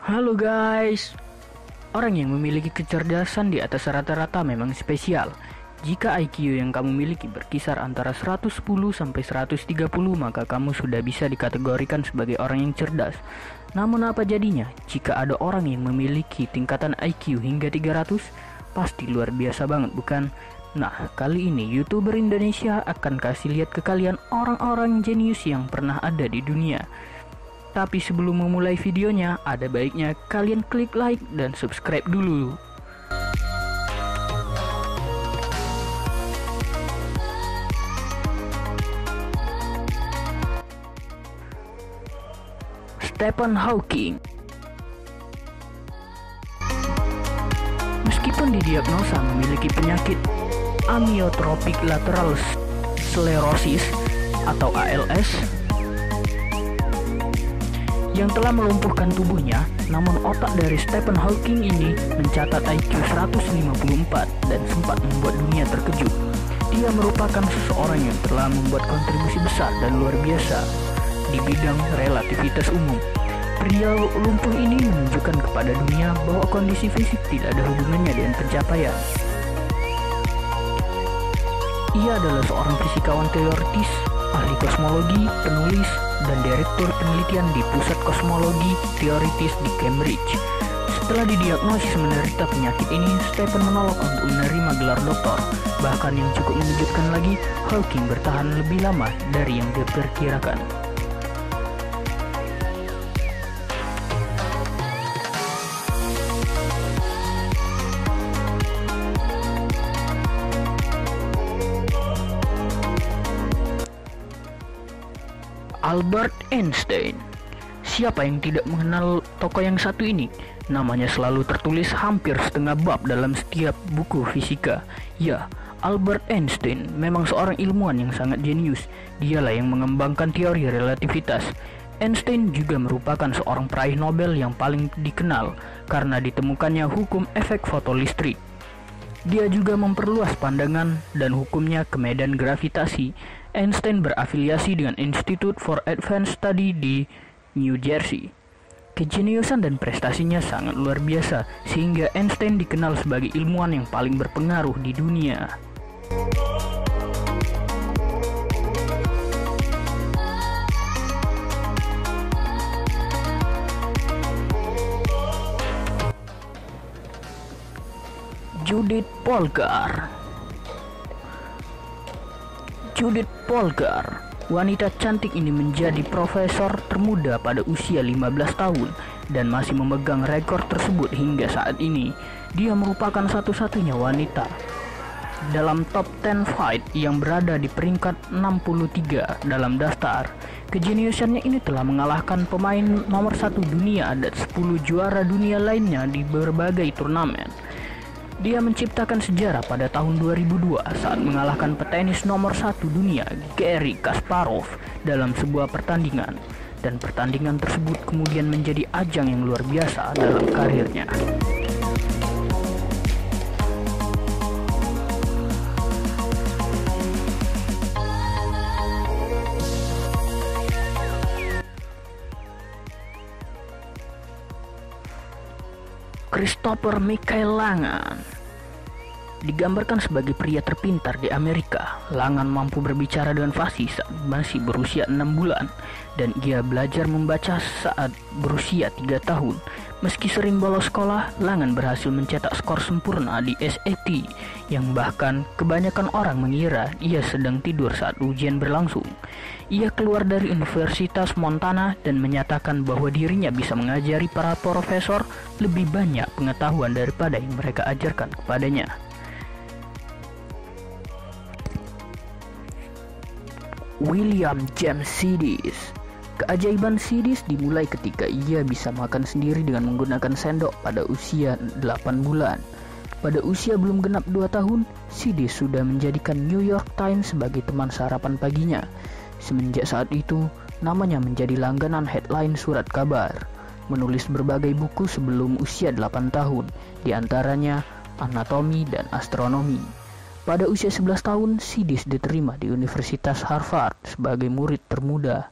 Halo guys, orang yang memiliki kecerdasan di atas rata-rata memang spesial. Jika IQ yang kamu miliki berkisar antara 110 sampai 130, maka kamu sudah bisa dikategorikan sebagai orang yang cerdas. Namun apa jadinya jika ada orang yang memiliki tingkatan IQ hingga 300? Pasti luar biasa banget, bukan? Nah, kali ini YouTuber Indonesia akan kasih lihat ke kalian orang-orang jenius yang pernah ada di dunia. Tapi sebelum memulai videonya, ada baiknya kalian klik like dan subscribe dulu. Stephen Hawking. Meskipun didiagnosa memiliki penyakit amyotrophic lateral sclerosis atau ALS yang telah melumpuhkan tubuhnya, namun otak dari Stephen Hawking ini mencatat IQ 154 dan sempat membuat dunia terkejut. Dia merupakan seseorang yang telah membuat kontribusi besar dan luar biasa di bidang relativitas umum. Pria lumpuh ini menunjukkan kepada dunia bahwa kondisi fisik tidak ada hubungannya dengan pencapaian. Ia adalah seorang fisikawan teoritis, ahli kosmologi, penulis, dan direktur penelitian di Pusat Kosmologi Teoritis di Cambridge. Setelah didiagnosis menderita penyakit ini, Stephen menolak untuk menerima gelar doktor. Bahkan yang cukup mengejutkan lagi, Hawking bertahan lebih lama dari yang diperkirakan. Albert Einstein. Siapa yang tidak mengenal tokoh yang satu ini? Namanya selalu tertulis hampir setengah bab dalam setiap buku fisika. Ya, Albert Einstein memang seorang ilmuwan yang sangat jenius. Dialah yang mengembangkan teori relativitas. Einstein juga merupakan seorang peraih Nobel yang paling dikenal karena ditemukannya hukum efek fotolistrik. Dia juga memperluas pandangan dan hukumnya ke medan gravitasi. Einstein berafiliasi dengan Institute for Advanced Study di New Jersey. Kejeniusan dan prestasinya sangat luar biasa, sehingga Einstein dikenal sebagai ilmuwan yang paling berpengaruh di dunia. Judith Polgar. Judith Polgar, wanita cantik ini menjadi profesor termuda pada usia 15 tahun dan masih memegang rekor tersebut hingga saat ini. Dia merupakan satu-satunya wanita dalam top 10 fight yang berada di peringkat 63 dalam daftar. Kejeniusannya ini telah mengalahkan pemain nomor 1 dunia dan 10 juara dunia lainnya di berbagai turnamen. Dia menciptakan sejarah pada tahun 2002 saat mengalahkan petenis nomor 1 dunia Garry Kasparov dalam sebuah pertandingan, dan pertandingan tersebut kemudian menjadi ajang yang luar biasa dalam karirnya. Christopher Michael Langan. Digambarkan sebagai pria terpintar di Amerika, Langan mampu berbicara dengan fasih saat masih berusia 6 bulan, dan ia belajar membaca saat berusia 3 tahun. Meski sering bolos sekolah, Langan berhasil mencetak skor sempurna di SAT, yang bahkan kebanyakan orang mengira ia sedang tidur saat ujian berlangsung. Ia keluar dari Universitas Montana dan menyatakan bahwa dirinya bisa mengajari para profesor lebih banyak pengetahuan daripada yang mereka ajarkan kepadanya. William James Sidis. Keajaiban Sidis dimulai ketika ia bisa makan sendiri dengan menggunakan sendok pada usia 8 bulan. Pada usia belum genap 2 tahun, Sidis sudah menjadikan New York Times sebagai teman sarapan paginya. Semenjak saat itu, namanya menjadi langganan headline surat kabar. Menulis berbagai buku sebelum usia 8 tahun, diantaranya Anatomi dan Astronomi. Pada usia 11 tahun, Sidis diterima di Universitas Harvard sebagai murid termuda.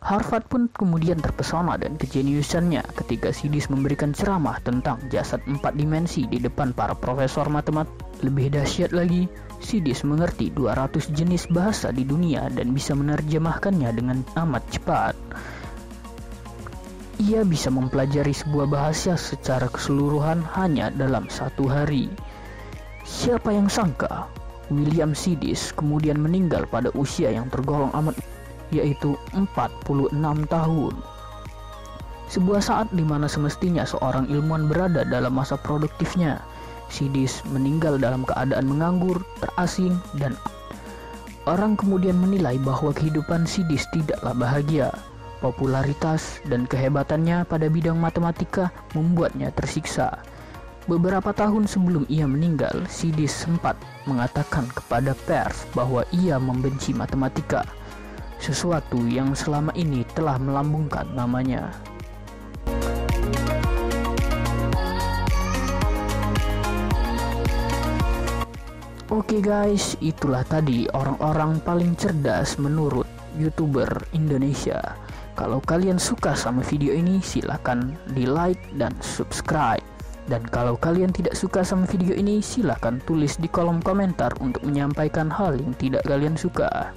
Harvard pun kemudian terpesona dan kejeniusannya ketika Sidis memberikan ceramah tentang jasad 4 dimensi di depan para profesor matematik. Lebih dahsyat lagi, Sidis mengerti 200 jenis bahasa di dunia dan bisa menerjemahkannya dengan amat cepat. Ia bisa mempelajari sebuah bahasa secara keseluruhan hanya dalam 1 hari. Siapa yang sangka William Sidis kemudian meninggal pada usia yang tergolong amat, yaitu 46 tahun. Sebuah saat di mana semestinya seorang ilmuwan berada dalam masa produktifnya, Sidis meninggal dalam keadaan menganggur, terasing, dan orang kemudian menilai bahwa kehidupan Sidis tidaklah bahagia. Popularitas dan kehebatannya pada bidang matematika membuatnya tersiksa. Beberapa tahun sebelum ia meninggal, Sidis sempat mengatakan kepada pers bahwa ia membenci matematika, sesuatu yang selama ini telah melambungkan namanya. Oke guys, itulah tadi orang-orang paling cerdas menurut YouTuber Indonesia. Kalau kalian suka sama video ini, silahkan di like dan subscribe. Dan kalau kalian tidak suka sama video ini, silahkan tulis di kolom komentar untuk menyampaikan hal yang tidak kalian suka.